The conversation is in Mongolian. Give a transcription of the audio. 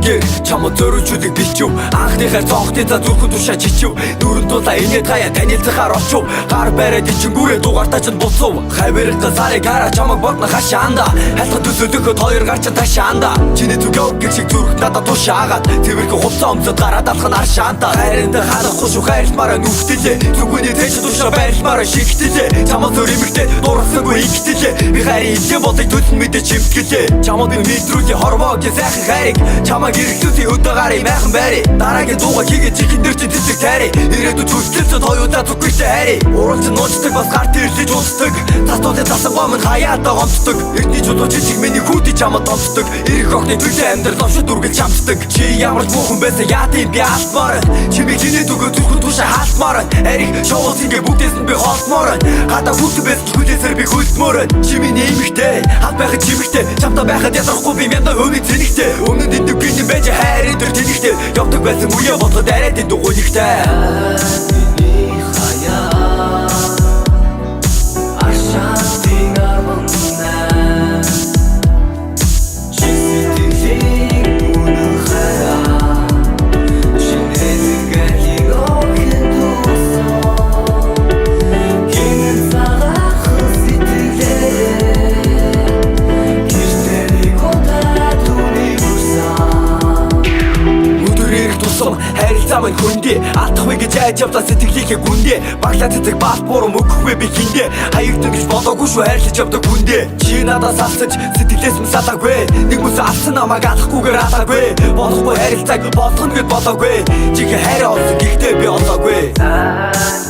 дээр чамд зөрүүлжүүлэх бичв анхныхаар цонхны за зүрхэн тушаа чичв дөрөв тулаа инээд хаяа танилцахаар очив гар бариад ичингүүрээ дугаартаа ч буцав хавирга сарыг хараа чамаг бодно хашаанда хайлтгад төсөөлөхөд хоёр гар ч ташаанда чиний зүгөө гэх шиг зүрх надад тушаагаад тэрхүү хувцас өмсөд гараад алах нь аршаанда хайранд ханахгүй шүү хайрмаараа нүхтэлээ зүгүний тэж тушаа байрмаараа шигтэлээ чамд зөрөмөртэй дурсангүй игтэлээ би хайрын илэн болыг төлн мэдээ чимтгэлээ чамд би мэдрүүлээ хорвоо гэж сайхан хайрыг чамаг ирэхлүүсийн өдөө гарыг майхан байри дараагийн дууга хийгээд чихэн дээр чи цэцэг тайри ирээдүйд хүсэлцэд хоёулаа зүггүйтэй хайри ууралч нуучдаг бас гарт ирлэж унтдаг татуулын тасан гомн хаяатаа гомддог эртний чулуу жижиг миний хүүти чамд томцдог ирэх охны төлөө амьдрал овшид үргэл чамцдаг чи ямар ч муухан байсан яатын би алдмаар чимийг хинээд өгөө зүрхэн тушаа хаалтмаар арих шоуус ингээ бүгдээс нь би холтмоор гадаа хүүтэн байсан хүлээсээр би хүлдмөр чимийн нэмэгтэй хат байхад чимэгтэй чамтай байхад ядрахгүй би мянда өвийн зэнэгтэй өмнөд энэ гинэ байж хайр энэ тэнэгтэй явдаг байсан үе бодлоо арайд энэ дугуйнэгтэй хайрцаамын хүндээ атахгүй гэж айж явлаа сэтгэлийнхээ гүндээ баглаа цэцэг баалт буруу мөхгүй би хиндээ хаягдан гэж бодоогүй шүү хайрлаж явдаг хүндээ чи надаас алсаж сэтгэлээс минь салаагүй нэг бүс алсан намайг алахгүйгээр алаагүй болохгүй хайрцаг болгоно гэд бодоогүй чи хайраа олсон гэхдээ би олоогүй